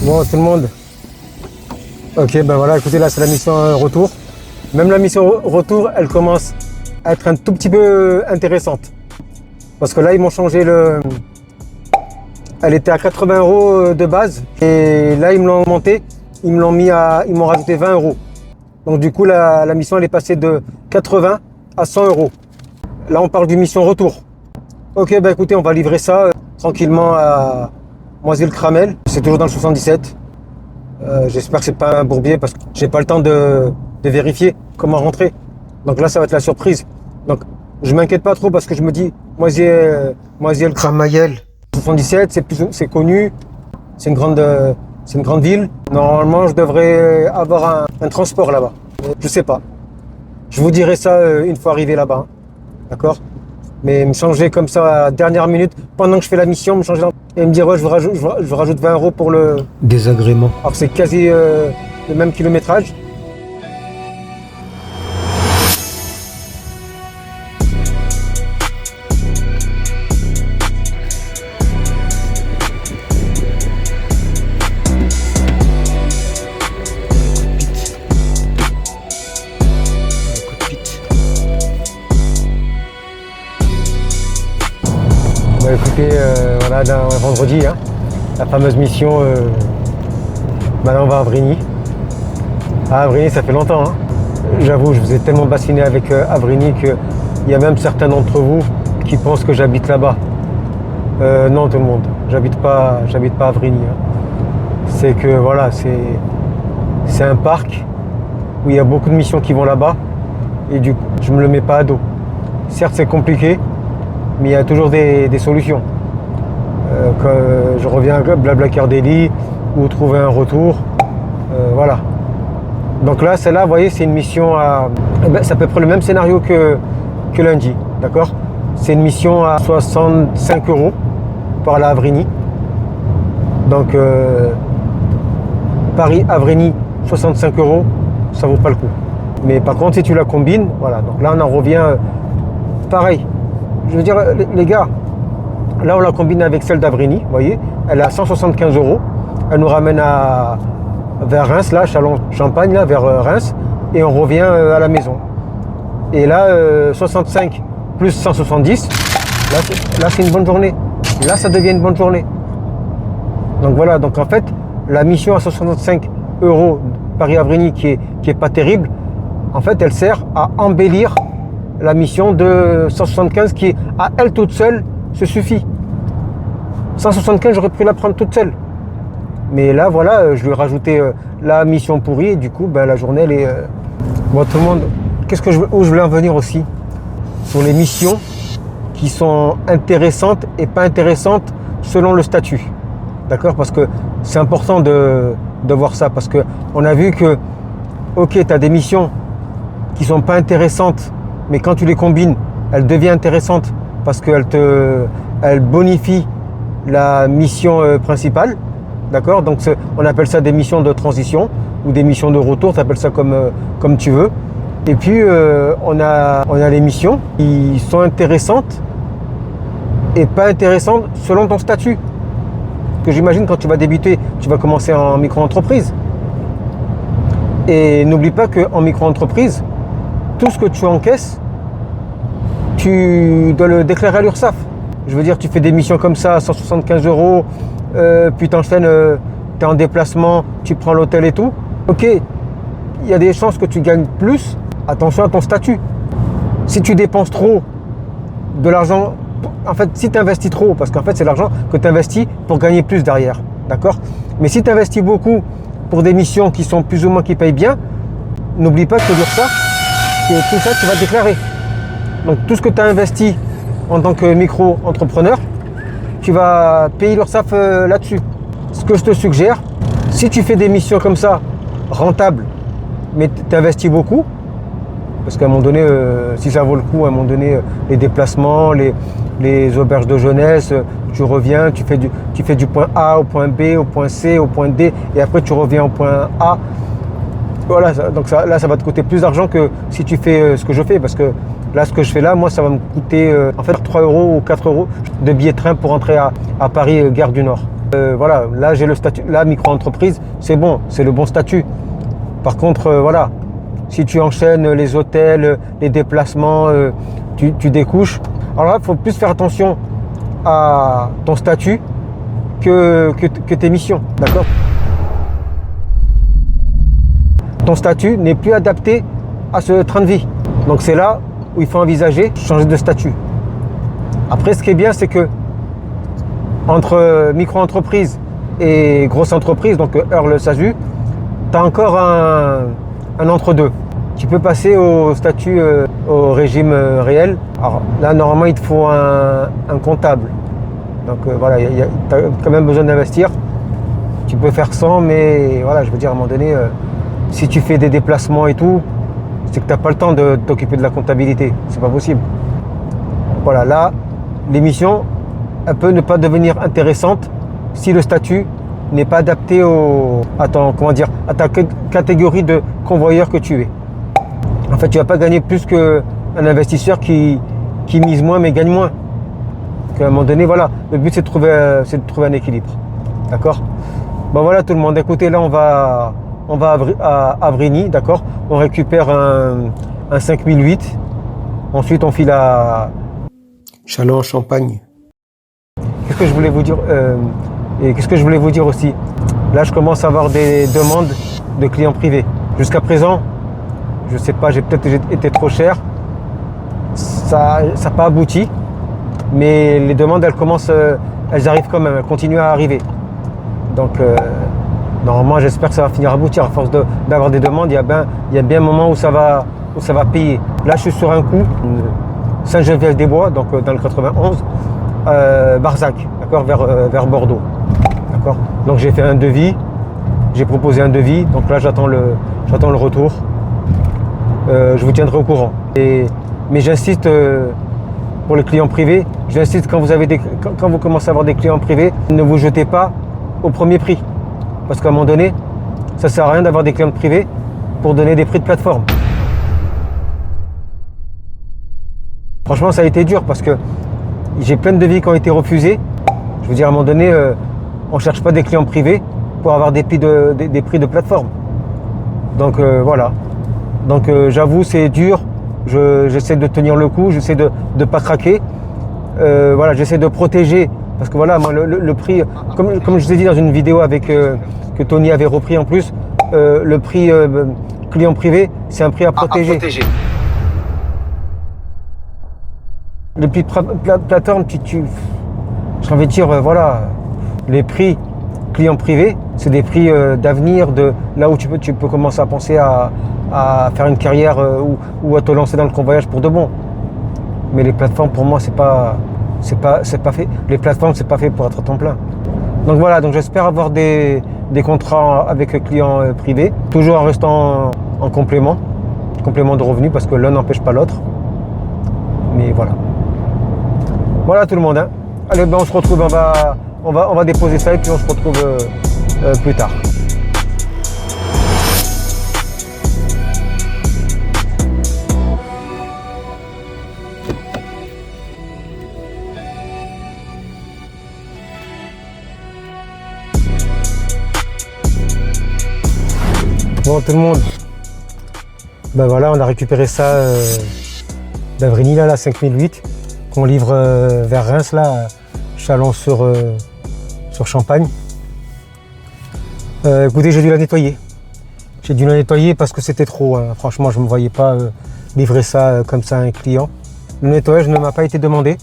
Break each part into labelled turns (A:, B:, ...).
A: Bon, tout le monde. Ok, ben voilà, écoutez, là c'est la mission retour. Même la mission retour, elle commence à être un tout petit peu intéressante. Parce que là, ils m'ont changé le... Elle était à 80 € de base. Et là, ils me l'ont augmenté. Ils m'ont rajouté 20 €. Donc du coup, la mission, elle est passée de 80 à 100 €. Là, on parle du mission retour. Ok, ben écoutez, on va livrer ça tranquillement à Moisy-le-Cramel. C'est toujours dans le 77. J'espère que c'est pas un bourbier parce que j'ai pas le temps de vérifier comment rentrer. Donc là, ça va être la surprise. Donc, je m'inquiète pas trop parce que je me dis, Moisy-le-Cramel, 77, c'est connu, c'est une grande ville. Normalement, je devrais avoir un transport là-bas. Je sais pas. Je vous dirai ça une fois arrivé là-bas. Hein. D'accord? Mais me changer comme ça à la dernière minute, pendant que je fais la mission, me changer et me dire ouais, je vous rajoute 20 € pour le désagrément. Alors c'est quasi le même kilométrage. Bah écoutez, voilà, d'un vendredi, hein, la fameuse mission, maintenant on va à Avrigny. Ah, Avrigny, ça fait longtemps. Hein. J'avoue, je vous ai tellement bassiné avec Avrigny qu'il y a même certains d'entre vous qui pensent que j'habite là-bas. Non, tout le monde, j'habite pas à Avrigny. Hein. C'est que voilà, c'est un parc où il y a beaucoup de missions qui vont là-bas et du coup, je me le mets pas à dos. Certes, c'est compliqué. Mais il y a toujours des solutions. Quand je reviens à Blablacar Daily ou trouver un retour. Voilà. Donc là, celle-là, vous voyez, c'est une mission à... c'est à peu près le même scénario que lundi. D'accord? C'est une mission à 65 € par la Avrigny. Donc, Paris-Avrigny, 65 €, ça vaut pas le coup. Mais par contre, si tu la combines, voilà. Donc là, on en revient pareil. Je veux dire, les gars, là on la combine avec celle d'Avrigny, vous voyez, elle est à 175 €. Elle nous ramène vers Reims, là, Châlons-Champagne, là, vers Reims, et on revient à la maison. Et là, 65 plus 170, là c'est une bonne journée. Là, ça devient une bonne journée. Donc voilà, donc en fait, la mission à 65 € Paris-Avrigny, qui est pas terrible, en fait, elle sert à embellir la mission de 175 qui, à elle toute seule, se suffit. 175, j'aurais pu la prendre toute seule. Mais là, voilà, je lui ai rajouté la mission pourrie et du coup, ben, la journée, elle est... Bon, tout le monde, où je voulais en venir aussi? Sur les missions qui sont intéressantes et pas intéressantes selon le statut. D'accord? Parce que c'est important de voir ça. Parce qu'on a vu que, ok, tu as des missions qui sont pas intéressantes, mais quand tu les combines, elles deviennent intéressantes parce qu'elles bonifient la mission principale. D'accord? Donc on appelle ça des missions de transition ou des missions de retour, tu appelles ça comme tu veux. Et puis on a les missions qui sont intéressantes et pas intéressantes selon ton statut. Que j'imagine quand tu vas débuter, tu vas commencer en micro-entreprise. Et n'oublie pas qu'en micro-entreprise, tout ce que tu encaisses, tu dois le déclarer à l'URSSAF. Je veux dire, tu fais des missions comme ça à 175 €, puis t'enchaînes, tu es en déplacement, tu prends l'hôtel et tout. Ok, il y a des chances que tu gagnes plus. Attention à ton statut. Si tu dépenses trop de l'argent, en fait, si tu investis trop, parce qu'en fait, c'est l'argent que tu investis pour gagner plus derrière. D'accord? Mais si tu investis beaucoup pour des missions qui sont plus ou moins qui payent bien, n'oublie pas que l'URSSAF, tout ça, tu vas déclarer. Donc, tout ce que tu as investi en tant que micro-entrepreneur, tu vas payer l'URSSAF là-dessus. Ce que je te suggère, si tu fais des missions comme ça, rentables, mais tu investis beaucoup, parce qu'à un moment donné, si ça vaut le coup, à un moment donné, les déplacements, les auberges de jeunesse, tu reviens, tu fais du point A au point B, au point C, au point D, et après tu reviens au point A. Voilà, donc là, ça va te coûter plus d'argent que si tu fais ce que je fais, parce que là, ce que je fais là, moi, ça va me coûter en fait 3 € ou 4 € de billet de train pour entrer à Paris, gare du Nord. Voilà, là j'ai le statut, là micro-entreprise, c'est bon, c'est le bon statut. Par contre, voilà, si tu enchaînes les hôtels, les déplacements, tu découches. Alors là, il faut plus faire attention à ton statut que tes missions, d'accord? Ton statut n'est plus adapté à ce train de vie. Donc c'est là où il faut envisager changer de statut. Après, ce qui est bien, c'est que entre micro-entreprise et grosse entreprise, donc Earl SASU, tu as encore un entre-deux. Tu peux passer au statut, au régime réel. Alors là, normalement, il te faut un comptable. Donc voilà, tu as quand même besoin d'investir. Tu peux faire sans, mais voilà, je veux dire, à un moment donné, si tu fais des déplacements et tout, c'est que tu n'as pas le temps de t'occuper de la comptabilité. C'est pas possible. Voilà, là, l'émission, elle peut ne pas devenir intéressante si le statut n'est pas adapté à ta catégorie de convoyeur que tu es. En fait, tu ne vas pas gagner plus qu'un investisseur qui mise moins mais gagne moins. Donc, à un moment donné, voilà, le but c'est de trouver un équilibre. D'accord? Bon voilà tout le monde, écoutez, là on va à Avrigny, d'accord? On récupère un 5008. Ensuite on file à Châlons, Champagne. Qu'est-ce que je voulais vous dire et qu'est-ce que je voulais vous dire aussi? Là, je commence à avoir des demandes de clients privés. Jusqu'à présent, je sais pas, j'ai peut-être été trop cher. Ça n'a pas abouti. Mais les demandes, elles arrivent quand même, elles continuent à arriver. Donc, normalement, j'espère que ça va finir à aboutir. À force d'avoir des demandes, il y a bien un moment où ça va payer. Là, je suis sur un coup, Saint-Geneviève-des-Bois, donc dans le 91. Barzac, d'accord, vers Bordeaux, d'accord. Donc j'ai fait un devis, j'ai proposé un devis, donc là j'attends le retour. Je vous tiendrai au courant. Mais j'insiste pour les clients privés, j'insiste quand vous commencez à avoir des clients privés, ne vous jetez pas au premier prix, parce qu'à un moment donné, ça sert à rien d'avoir des clients privés pour donner des prix de plateforme. Franchement, ça a été dur parce que j'ai plein de devis qui ont été refusés. Je veux dire, à un moment donné, on ne cherche pas des clients privés pour avoir des prix de plateforme. Donc voilà. Donc j'avoue, c'est dur. J'essaie de tenir le coup, j'essaie de ne pas craquer. Voilà, j'essaie de protéger. Parce que voilà, moi, le prix, comme je vous ai dit dans une vidéo que Tony avait repris en plus, le prix client privé, c'est un prix à protéger. Les prix de plateforme, j'ai envie de dire, voilà, les prix clients privés, c'est des prix d'avenir, là où tu peux commencer à penser à faire une carrière ou à te lancer dans le convoyage pour de bon. Mais les plateformes, pour moi, c'est pas fait. Les plateformes, c'est pas fait pour être à temps plein. Donc voilà, donc j'espère avoir des contrats avec clients privés, toujours en restant en complément de revenus, parce que l'un n'empêche pas l'autre. Mais voilà. Voilà tout le monde, hein. Allez, ben on se retrouve, on va déposer ça et puis on se retrouve plus tard. Bon tout le monde, ben voilà, on a récupéré ça d'Avrigny, là, la 5008. Qu'on livre vers Reims, là, Châlons sur Champagne. Écoutez, j'ai dû la nettoyer. J'ai dû la nettoyer parce que c'était trop. Hein. Franchement, je ne me voyais pas livrer ça comme ça à un client. Le nettoyage ne m'a pas été demandé.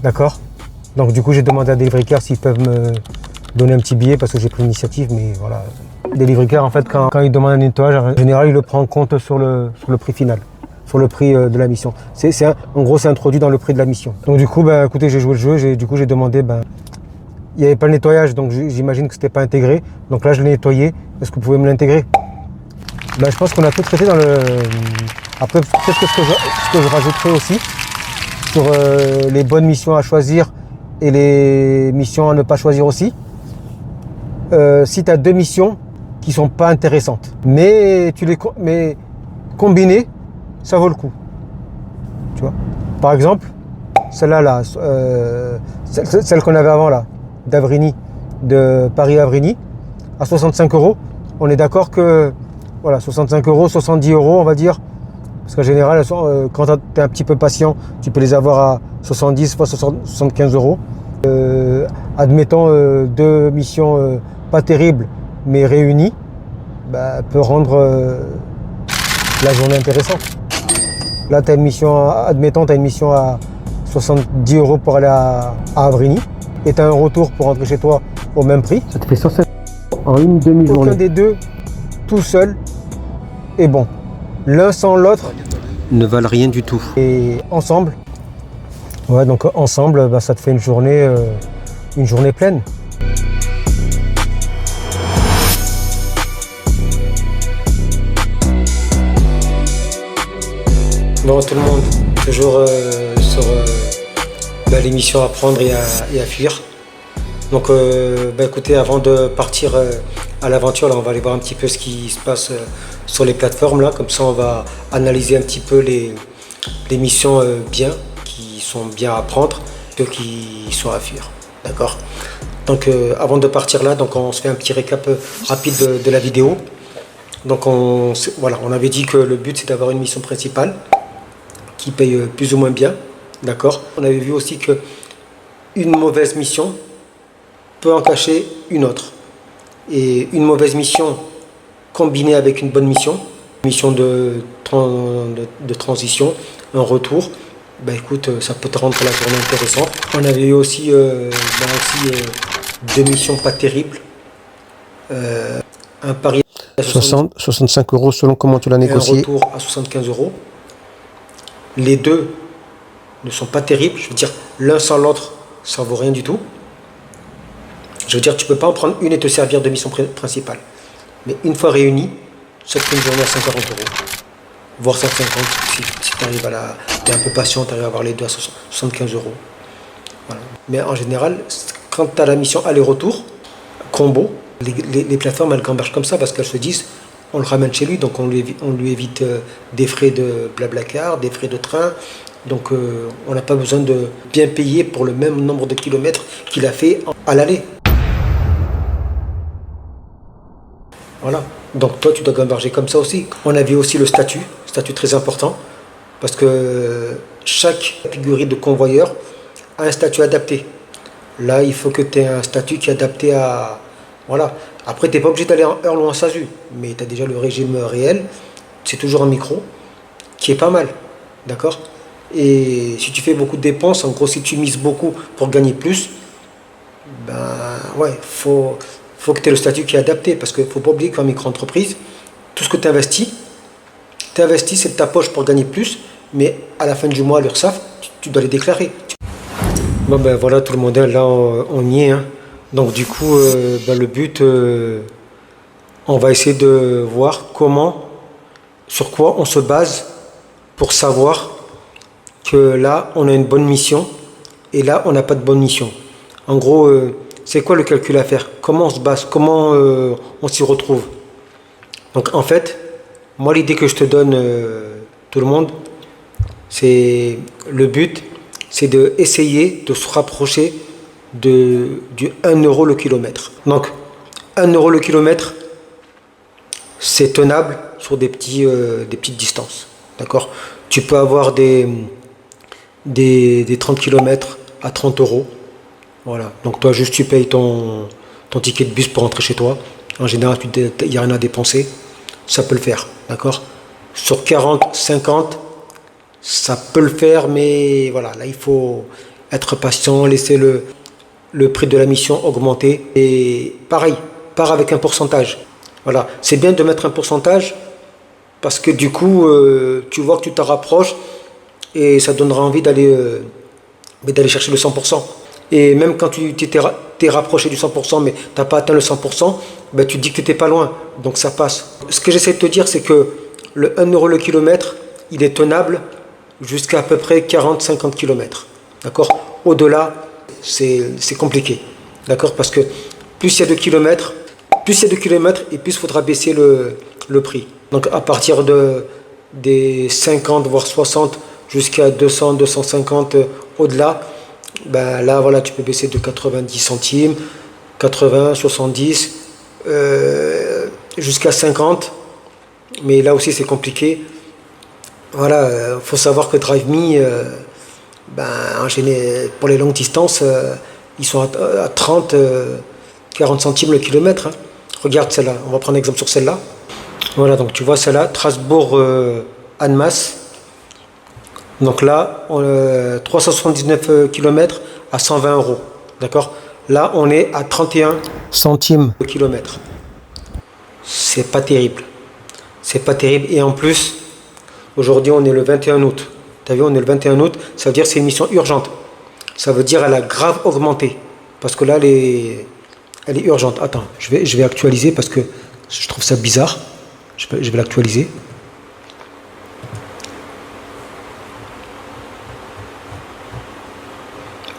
A: D'accord. Donc du coup, j'ai demandé à des livreurs s'ils peuvent me donner un petit billet parce que j'ai pris l'initiative. Mais voilà, des livreurs, en fait, quand ils demandent un nettoyage, en général, ils le prennent en compte sur le prix final. Sur le prix de la mission. En gros, c'est introduit dans le prix de la mission. Donc du coup, ben, écoutez, j'ai joué le jeu, j'ai demandé, il n'y avait pas le nettoyage, donc j'imagine que c'était pas intégré. Donc là, je l'ai nettoyé. Est-ce que vous pouvez me l'intégrer? Ben, je pense qu'on a tout traité dans le... Après, peut-être que ce que je rajouterai aussi, sur les bonnes missions à choisir et les missions à ne pas choisir aussi. Si tu as deux missions qui sont pas intéressantes, mais combinées, ça vaut le coup. Tu vois. Par exemple, celle-là, celle qu'on avait avant là, d'Avrigny, de Paris-Avrigny à 65 €. On est d'accord que voilà, 65 €, 70 €, on va dire. Parce qu'en général, quand tu es un petit peu patient, tu peux les avoir à 70 fois 75 €. Admettons deux missions pas terribles, mais réunies, peut rendre la journée intéressante. Là, tu as une mission, admettons, tu as une mission à 70 € pour aller à Avrigny, et tu as un retour pour rentrer chez toi au même prix. Ça te fait 150 € en une demi-journée. Aucun des deux, tout seul, est bon. L'un sans l'autre
B: ne valent rien du tout.
A: Et ensemble, ouais, donc ensemble, ça te fait une journée pleine. Bon, tout le monde, toujours sur l'émission Apprendre et à fuir. Donc écoutez, avant de partir à l'aventure, là, on va aller voir un petit peu ce qui se passe sur les plateformes là. Comme ça, on va analyser un petit peu les missions qui sont bien à prendre, ceux qui sont à fuir. D'accord. Donc avant de partir là, donc on se fait un petit récap rapide de la vidéo. Donc on avait dit que le but c'est d'avoir une mission principale qui paye plus ou moins bien. D'accord. On avait vu aussi que une mauvaise mission peut en cacher une autre. Et une mauvaise mission combinée avec une bonne mission de transition, un retour, écoute, ça peut te rendre la journée intéressante. On avait eu aussi, deux missions pas terribles. Un pari à
B: 65 € selon comment tu l'as négocié.
A: Un retour à 75 €. Les deux ne sont pas terribles. Je veux dire, l'un sans l'autre, ça vaut rien du tout. Je veux dire, tu peux pas en prendre une et te servir de mission principale. Mais une fois réunie, ça te fait une journée à 140 €. Voire 150 si tu arrives tu es un peu patient, tu arrives à avoir les deux à 75 €. Voilà. Mais en général, quand tu as la mission aller-retour, combo, les plateformes elles gambergent comme ça parce qu'elles se disent on le ramène chez lui, donc on lui évite des frais de Blablacar, des frais de train. Donc on n'a pas besoin de bien payer pour le même nombre de kilomètres qu'il a fait à l'aller. Voilà. Donc toi tu dois gamberger comme ça aussi. On a vu aussi le statut très important, parce que chaque catégorie de convoyeur a un statut adapté. Là il faut que tu aies un statut qui est adapté à... Voilà. Après tu n'es pas obligé d'aller en Earl ou en SASU, mais tu as déjà le régime réel, c'est toujours un micro, qui est pas mal. D'accord. Et si tu fais beaucoup de dépenses, en gros si tu mises beaucoup pour gagner plus, faut que tu aies le statut qui est adapté, parce qu'il ne faut pas oublier qu'en micro-entreprise, tout ce que tu investis, c'est de ta poche pour gagner plus, mais à la fin du mois, l'URSSAF, tu dois les déclarer. Bon voilà tout le monde, là on y est. Hein. Donc du coup, le but, on va essayer de voir sur quoi on se base pour savoir que là on a une bonne mission et là on n'a pas de bonne mission. En gros, c'est quoi le calcul à faire? Comment on se base? Comment on s'y retrouve? Donc en fait, moi l'idée que je te donne, tout le monde, c'est le but, c'est d'essayer de se rapprocher du 1 € le kilomètre. Donc 1 € le kilomètre, c'est tenable sur des petites distances. D'accord? Tu peux avoir des 30 km à 30 €. Voilà. Donc toi juste tu payes ton ticket de bus pour rentrer chez toi. En général, il n'y a rien à dépenser. Ça peut le faire. D'accord? Sur 40, 50, ça peut le faire, mais voilà, là il faut être patient, laisser le prix de la mission augmenter. Et pareil, part avec un pourcentage. Voilà. C'est bien de mettre un pourcentage parce que du coup, tu vois que tu t'en rapproches et ça donnera envie d'aller chercher le 100%. Et même quand tu t'es rapproché du 100%, mais tu n'as pas atteint le 100%, tu te dis que tu n'es pas loin, donc ça passe. Ce que j'essaie de te dire, c'est que le 1 € le kilomètre, il est tenable jusqu'à peu près 40-50 km. D'accord? Au-delà, c'est compliqué. D'accord? Parce que plus il y a de kilomètres, et plus il faudra baisser le prix. Donc à partir des 50 voire 60 jusqu'à 200, 250 au-delà, là voilà, tu peux baisser de 90 centimes, 80, 70, jusqu'à 50. Mais là aussi c'est compliqué. Voilà, faut savoir que DriveMe, pour les longues distances, ils sont à 30, 40 centimes le kilomètre. Hein. Regarde celle-là, on va prendre exemple sur celle-là. Voilà, donc tu vois celle-là, Strasbourg-Annemasse. Donc là, 379 km à 120 €. D'accord? Là, on est à 31
B: Centimes.
A: le kilomètre. C'est pas terrible. C'est pas terrible. Et en plus, aujourd'hui, on est le 21 août. Tu as vu, on est le 21 août. Ça veut dire que c'est une mission urgente. Ça veut dire qu'elle a grave augmenté. Parce que là, elle est urgente. Attends, je vais actualiser parce que je trouve ça bizarre. Je vais l'actualiser.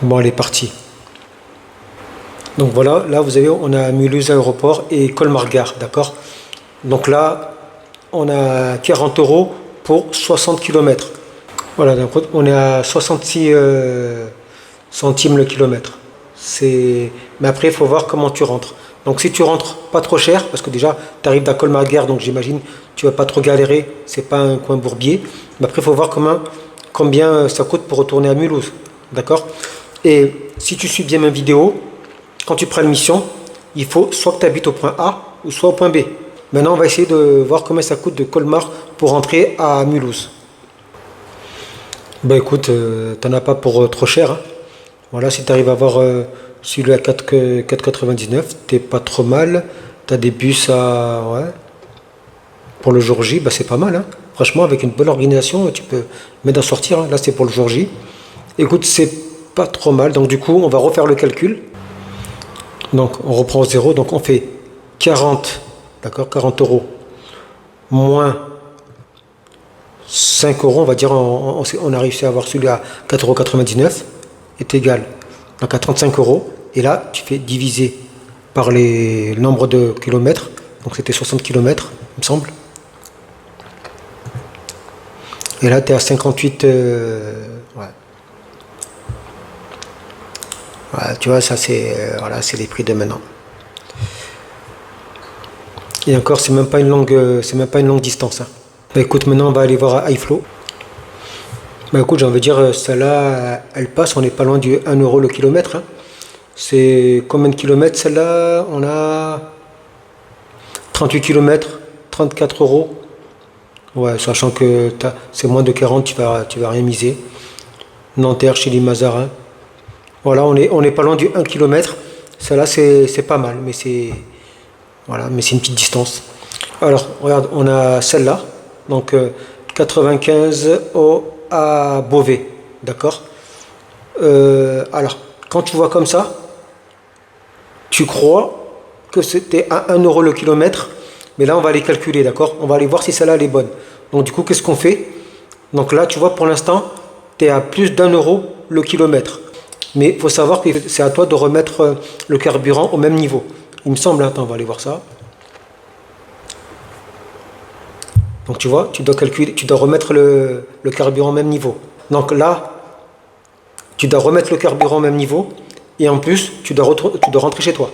A: Bon, elle est partie. Donc voilà, là vous avez, on a Mulhouse Aéroport et Colmar Gare, d'accord? Donc là, on a 40 € pour 60 km. Voilà, donc on est à 66 centimes le kilomètre. Mais après, il faut voir comment tu rentres. Donc si tu rentres pas trop cher, parce que déjà, tu arrives à Colmar Gare, donc j'imagine tu vas pas trop galérer, c'est pas un coin bourbier. Mais après, il faut voir combien ça coûte pour retourner à Mulhouse, d'accord? Et si tu suis bien ma vidéo, quand tu prends une mission, il faut soit que tu habites au point A ou soit au point B. Maintenant, on va essayer de voir combien ça coûte de Colmar pour rentrer à Mulhouse. Ben écoute, t'en as pas pour trop cher. Hein. Voilà, si tu arrives à avoir celui à 4,99, t'es pas trop mal. Tu as des bus à... Ouais. Pour le jour J, ben c'est pas mal. Hein. Franchement, avec une bonne organisation, tu peux même d'en sortir. Hein. Là, c'est pour le jour J. Écoute, c'est pas trop mal. Donc du coup, on va refaire le calcul. Donc on reprend au zéro. Donc on fait 40, d'accord, 40 € moins 5 €, on va dire, on a réussi à avoir celui à 4,99 € est égal donc à 35 €. Et là, tu fais diviser par le nombre de kilomètres. Donc c'était 60 km, il me semble. Et là, tu es à 58. Ouais. Voilà, tu vois, ça voilà, c'est les prix de maintenant. Et encore, c'est même pas une longue distance. Hein. Bah écoute, maintenant on va aller voir iFlow. Bah écoute, j'ai envie de dire, celle-là, elle passe, on n'est pas loin du 1 € le kilomètre. Hein. C'est combien de kilomètres celle-là? On a 38 km, 34 €. Ouais, sachant que c'est moins de 40, tu vas rien miser. Nanterre, Chili-Mazarin. Voilà, on est pas loin du 1 km. Celle-là, c'est pas mal, mais voilà, mais c'est une petite distance. Alors, regarde, on a celle-là. Donc, 95 à Beauvais. D'accord? Alors, quand tu vois comme ça, tu crois que c'était à 1 € le kilomètre. Mais là, on va les calculer, d'accord? On va aller voir si celle-là, elle est bonne. Donc, du coup, qu'est-ce qu'on fait? Donc là, tu vois, pour l'instant, tu es à plus d'1 € le kilomètre. Mais il faut savoir que c'est à toi de remettre le carburant au même niveau. Il me semble, attends, on va aller voir ça. Donc tu vois, tu dois calculer, tu dois remettre le carburant au même niveau. Donc là, tu dois remettre le carburant au même niveau. Et en plus, tu dois rentrer chez toi.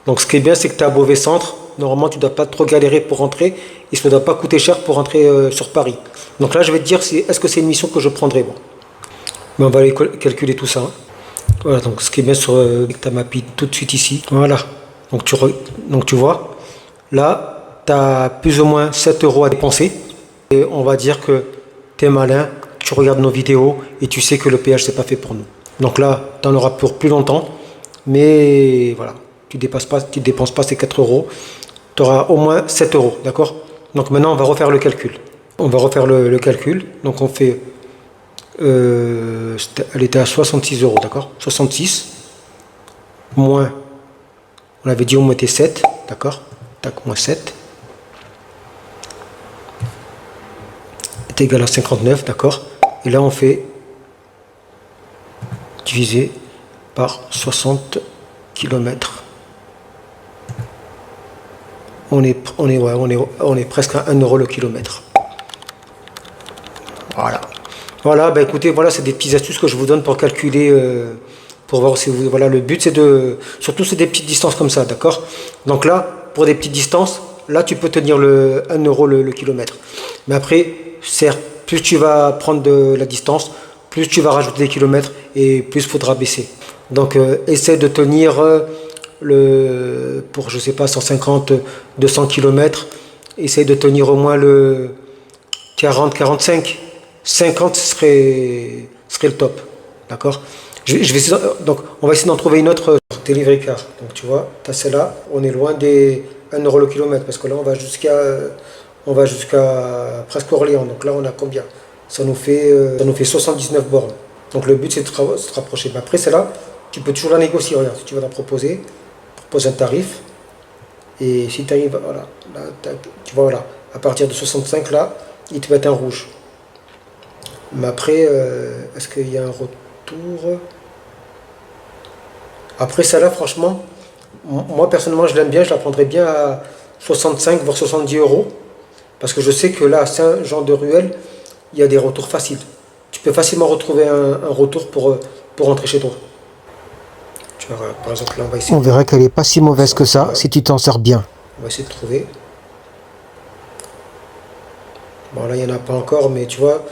A: Donc ce qui est bien, c'est que tu es à Beauvais Centre. Normalement, tu ne dois pas trop galérer pour rentrer. Et ça ne doit pas coûter cher pour rentrer sur Paris. Donc là, je vais te dire, est-ce que c'est une mission que je prendrai. Bon. Mais on va aller calculer tout ça. Hein. Voilà, donc ce qui est bien sur tu as ma pile tout de suite ici. Voilà. Donc tu vois, là, tu as plus ou moins 7 € à dépenser. Et on va dire que tu es malin, tu regardes nos vidéos et tu sais que le péage, c'est pas fait pour nous. Donc là, tu en auras pour plus longtemps. Mais voilà, tu ne dépenses pas ces 4 €. Tu auras au moins 7 €, d'accord? Donc maintenant, on va refaire le calcul. On va refaire le calcul. Donc on fait... elle était à 66 €, d'accord? 66 moins, on avait dit on mettait 7, d'accord? Tac, moins 7 est égal à 59, d'accord? Et là on fait diviser par 60 km. On est presque à 1 € le kilomètre. Voilà. Voilà, bah écoutez, voilà, c'est des petites astuces que je vous donne pour calculer pour voir si vous... Voilà, le but c'est de... Surtout c'est des petites distances comme ça, d'accord? Donc là, pour des petites distances, là tu peux tenir le 1 euro le kilomètre. Mais après, certes, plus tu vas prendre de la distance, plus tu vas rajouter des kilomètres et plus il faudra baisser. Donc essaie de tenir pour je sais pas 150, 200 km, essaie de tenir au moins le 40, 45, 50 serait le top, d'accord? Donc on va essayer d'en trouver une autre delivery car. Donc tu vois, tu as celle-là, on est loin des 1 euro le kilomètre parce que là on va jusqu'à presque Orléans. Donc là on a combien? Ça nous fait 79 bornes. Donc le but c'est de se rapprocher. Mais après celle-là, tu peux toujours la négocier. Regarde, si tu vas la proposer, propose un tarif. Et si tu arrives, voilà, là, tu vois, voilà, à partir de 65 là, il te met un rouge. Mais après, est-ce qu'il y a un retour? Après celle-là, franchement, moi personnellement je l'aime bien, je la prendrais bien à 65 voire 70 euros. Parce que je sais que là, à Saint-Jean-de-Ruel, il y a des retours faciles. Tu peux facilement retrouver un retour pour rentrer chez toi. Tu vois, par exemple, là, on va essayer.
B: On verra qu'elle n'est pas si mauvaise que ça, si tu t'en sers bien.
A: On va essayer de trouver. Bon, là, il n'y en a pas encore, mais tu vois.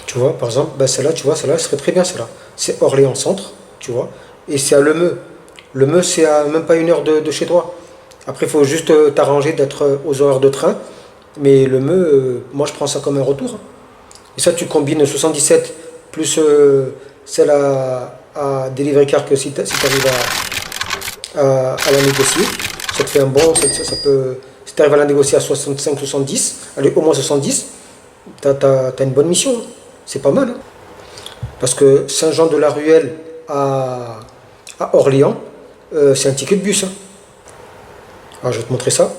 A: Tu vois, par exemple, ben celle-là, tu vois, celle-là serait très bien, celle-là. C'est Orléans Centre, tu vois, et c'est à Le Meux. Le Meux, c'est à même pas 1 heure de chez toi. Après, il faut juste t'arranger d'être aux horaires de train. Mais Le Meux, moi, je prends ça comme un retour. Et ça, tu combines 77 plus celle à Delivery Car que si tu arrives à la négocier. Ça te fait un bon... Ça peut, si tu arrives à la négocier à 65, 70, allez, au moins 70, tu as une bonne mission. C'est pas mal. Hein. Parce que Saint-Jean-de-la-Ruelle à Orléans, c'est un ticket de bus. Hein. Alors, je vais te montrer ça.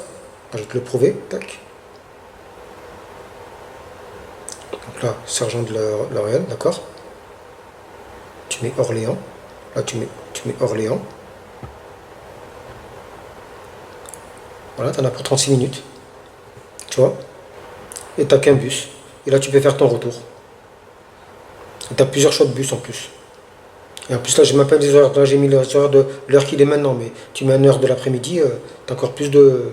A: Je vais te le prouver. Tac. Donc là, Saint-Jean-de-la-Ruelle, d'accord. Tu mets Orléans. Là, tu mets Orléans. Voilà, tu en as pour 36 minutes. Tu vois. Et tu n'as qu'un bus. Et là, tu peux faire ton retour. Et tu as plusieurs choix de bus en plus. Et en plus, là, j'ai même pas des horaires. Là, j'ai mis les horaires de l'heure qu'il est maintenant. Mais tu mets 1 heure de l'après-midi, tu as encore plus de...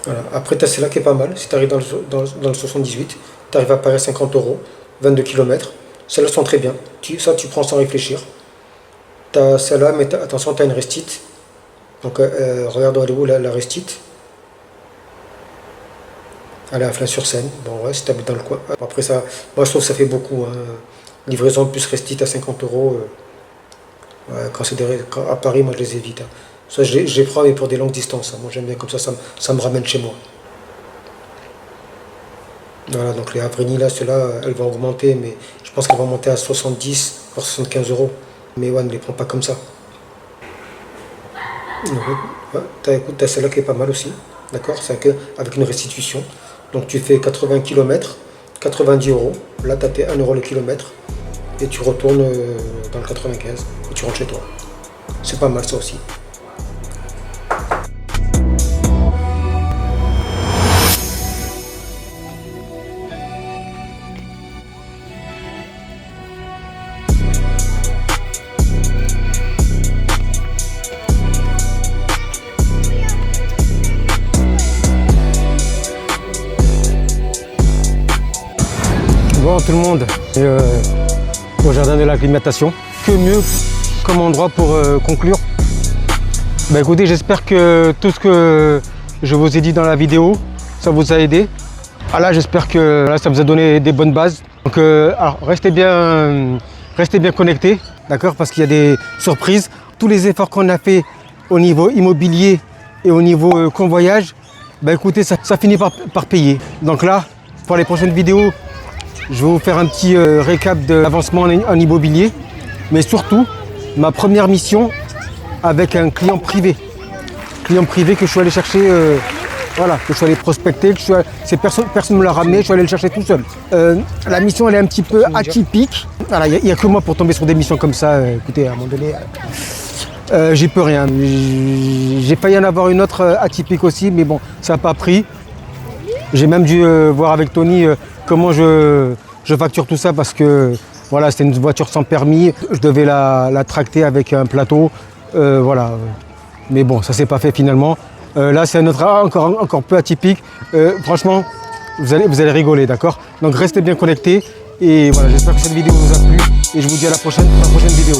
A: Voilà. Après, tu as celle-là qui est pas mal. Si tu arrives dans le 78, tu arrives à Paris à 50 euros, 22 km. Celles-là sont très bien. Ça, tu prends sans réfléchir. Tu as celle-là, mais attention, tu as une restite. Donc, regarde où la restite. Elle est à Flins-sur-Seine. Bon, ouais, si tu habites dans le coin. Après, ça, moi, je trouve que ça fait beaucoup. Hein. Livraison plus restite à 50 euros. Ouais, à Paris, moi, je les évite. Hein. Ça, je les prends, mais pour des longues distances. Hein. Moi, j'aime bien comme ça me ramène chez moi. Voilà, donc les Avrigny, là, ceux-là, elles vont augmenter, mais je pense qu'elles vont monter à 70, voire 75 euros. Mais ouais, ne les prends pas comme ça. Ouais, t'as celle-là qui est pas mal aussi. D'accord, c'est avec une restitution. Donc tu fais 80 km, 90 euros. Là, tu as tes 1 euro le kilomètre. Et tu retournes dans le 95 et tu rentres chez toi. C'est pas mal ça aussi. Bon tout le monde, au jardin de l'acclimatation. Que mieux comme endroit pour conclure? Bah écoutez, j'espère que tout ce que je vous ai dit dans la vidéo, ça vous a aidé. Ah là, j'espère que là, ça vous a donné des bonnes bases. Donc alors, restez bien connectés, d'accord, parce qu'il y a des surprises. Tous les efforts qu'on a fait au niveau immobilier et au niveau convoyage, bah écoutez, ça finit par payer. Donc là, pour les prochaines vidéos, je vais vous faire un petit récap de l'avancement en immobilier, mais surtout ma première mission avec un client privé. Client privé que je suis allé chercher, voilà, que je suis allé prospecter, personne ne me l'a ramené, je suis allé le chercher tout seul. La mission elle est un petit peu atypique. Voilà, il n'y a que moi pour tomber sur des missions comme ça. Écoutez, à un moment donné, j'y peux rien. J'ai failli en avoir une autre atypique aussi, mais bon, ça n'a pas pris. J'ai même dû voir avec Tony comment je facture tout ça parce que voilà, c'était une voiture sans permis. Je devais la tracter avec un plateau. Voilà. Mais bon, ça s'est pas fait finalement. Là, c'est un autre encore peu atypique. Franchement, vous allez rigoler, d'accord? Donc restez bien connectés. Et voilà, j'espère que cette vidéo vous a plu. Et je vous dis à la prochaine pour la prochaine vidéo.